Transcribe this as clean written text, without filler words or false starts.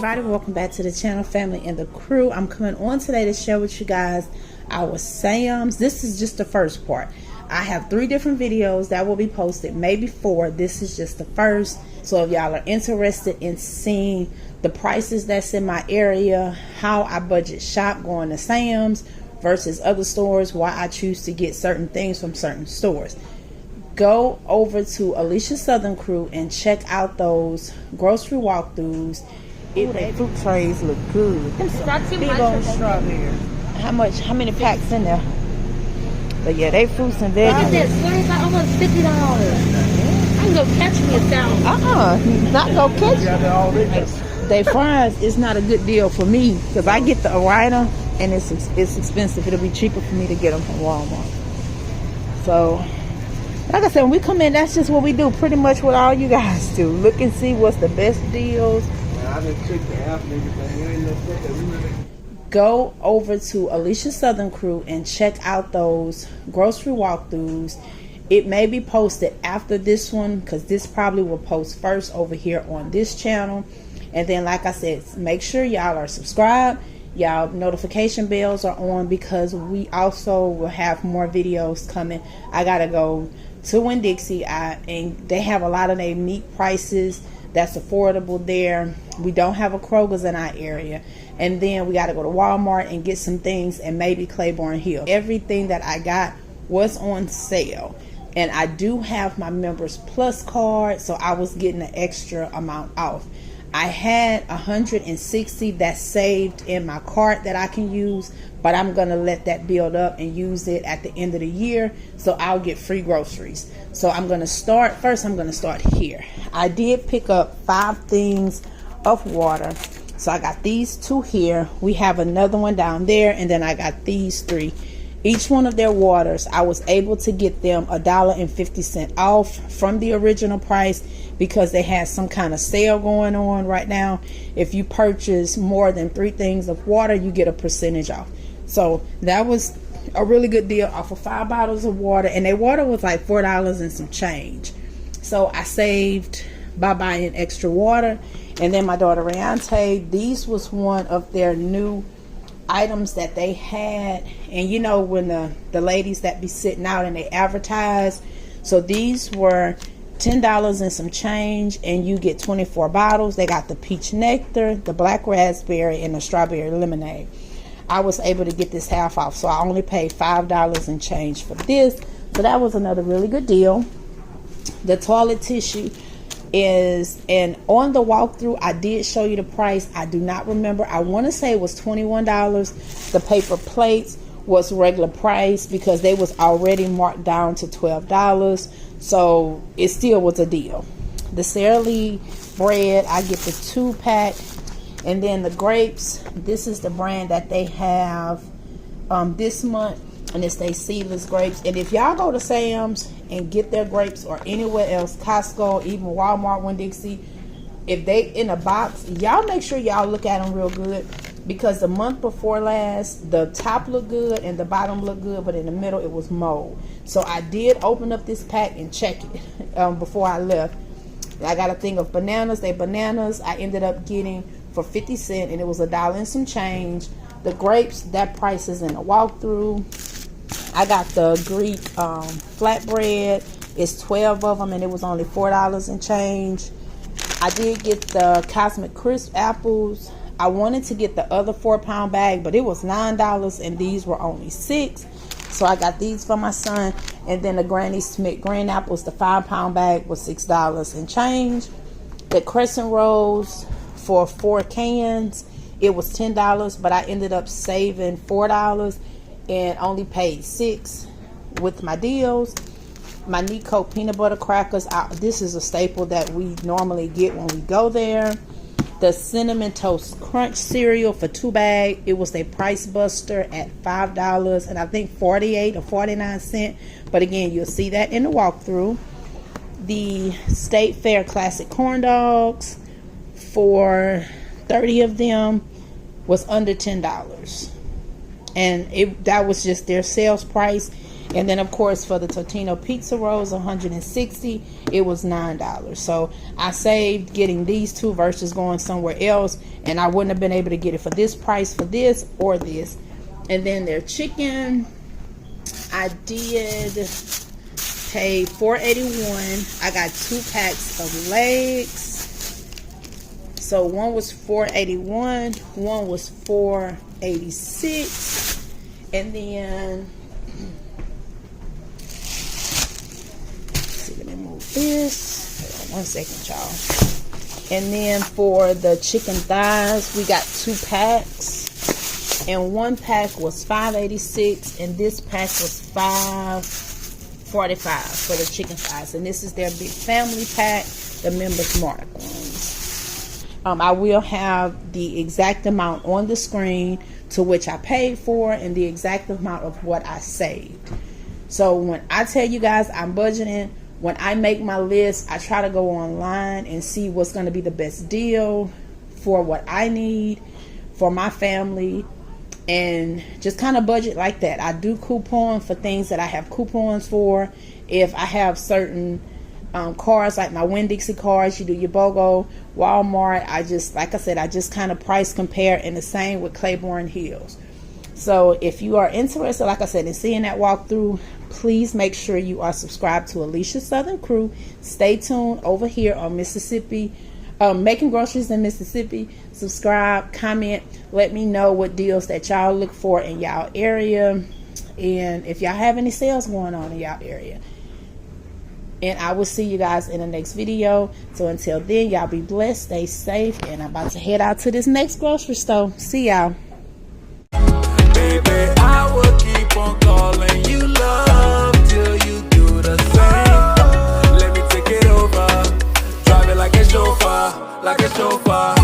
everybody, welcome back to the channel, family and the crew. I'm coming on today to share with you guys our Sam's. This is just the first part. I have 3 different videos that will be posted, maybe 4. This is just the first. So if y'all are interested in seeing the prices that's in my area, how I budget shop going to Sam's versus other stores, why I choose to get certain things from certain stores, go over to Alisha Southern Crew and check out those grocery walkthroughs. Their fruit trays look good. Big old strawberry. How many packs in there? But yeah, they fruits and veggies. Look at that, swears like almost $50. I can go catch me a $1,000. Not go catch. They fries is not a good deal for me because I get the Arita and it's expensive. It'll be cheaper for me to get them from Walmart. So, like I said, when we come in, that's just what we do. Pretty much what all you guys do. Look and see what's the best deals. I done checked the app and everything. There ain't no stuff that we really... Go over to Alisha Southern Crew and check out those grocery walkthroughs. It may be posted after this one because this probably will post first over here on this channel. And then, like I said, make sure y'all are subscribed. Y'all notification bells are on because we also will have more videos coming. I gotta go to Winn-Dixie and they have a lot of their meat prices that's affordable there. We don't have a Kroger's in our area. And then we got to go to Walmart and get some things and maybe Claiborne Hill. Everything that I got was on sale. And I do have my Members Plus card, so I was getting an extra amount off. I had 160 that saved in my cart that I can use, but I'm going to let that build up and use it at the end of the year, so I'll get free groceries. So I'm going to start, first I'm going to start here. I did pick up 5 things of water. So I got these 2 here. We have another one down there, and then I got these 3. Each one of their waters, I was able to get them $1.50 off from the original price because they had some kind of sale going on right now. If you purchase more than 3 things of water, you get a percentage off. So that was a really good deal off of 5 bottles of water, and their water was like $4 and some change. So I saved by buying extra water. And then my daughter Riante, these was one of their new items that they had. And you know when the ladies that be sitting out and they advertise, so these were $10 and some change, and you get 24 bottles. They got the peach nectar, the black raspberry, and the strawberry lemonade. I was able to get this half off, so I only paid $5 and change for this. So that was another really good deal. The toilet tissue is, and on the walkthrough I did show you the price. I do not remember. I want to say it was $21. The paper plates was regular price because they was already marked down to $12, so it still was a deal. The Sara Lee bread, I get the 2-pack. And then the grapes, this is the brand that they have this month, and it's they seedless grapes. And if y'all go to Sam's and get their grapes, or anywhere else, Costco, even Walmart, Winn-Dixie, if they in a box, y'all make sure y'all look at them real good, because the month before last, the top looked good and the bottom looked good, but in the middle it was mold. So I did open up this pack and check it before I left. I got a thing of bananas. They bananas I ended up getting for 50 cents, and it was $1 and some change. The grapes, that price is in a walkthrough. I got the Greek flatbread. It's 12 of them, and it was only $4 and change. I did get the Cosmic Crisp apples. I wanted to get the other 4-pound bag, but it was $9, and these were only $6. So I got these for my son. And then the Granny Smith green apples, the 5-pound bag was $6 and change. The Crescent rolls for 4 cans, it was $10, but I ended up saving $4 and only paid $6 with my deals. My Nico peanut butter crackers, this is a staple that we normally get when we go there. The Cinnamon Toast Crunch cereal for 2 bags, it was a price buster at $5 and I think 48 or 49 cents. But again, you'll see that in the walkthrough. The State Fair Classic Corn Dogs, for 30 of them, was under $10. And that was just their sales price. And then of course for the Totino pizza rolls, 160, it was $9. So I saved getting these two versus going somewhere else, and I wouldn't have been able to get it for this price for this or this. And then their chicken, I did pay $4.81. I got 2 packs of legs. So one was $4.81, one was $4.86, and then let me move this. Hold on 1 second, y'all. And then for the chicken thighs, we got 2 packs, and 1 pack was $5.86, and this pack was $5.45 for the chicken thighs. And this is their big family pack, the Members Mark ones. I will have the exact amount on the screen to which I paid for and the exact amount of what I saved. So when I tell you guys I'm budgeting, when I make my list, I try to go online and see what's going to be the best deal for what I need for my family, and just kind of budget like that. I do coupon for things that I have coupons for. If I have certain cards, like my Winn-Dixie cards, you do your BOGO, Walmart, I just, like I said, I just kind of price compare, and the same with Claiborne Hills. So if you are interested, like I said, in seeing that walkthrough, please make sure you are subscribed to Alisha Southern Crew. Stay tuned over here on Mississippi, Making Groceries in Mississippi. Subscribe, comment, let me know what deals that y'all look for in y'all area, and if y'all have any sales going on in y'all area. And I will see you guys in the next video. So until then, y'all be blessed, stay safe, and I'm about to head out to this next grocery store. See y'all. Baby, I will keep on calling you love till you do the same. Let me take it over, drive it like a chauffeur, like a chauffeur.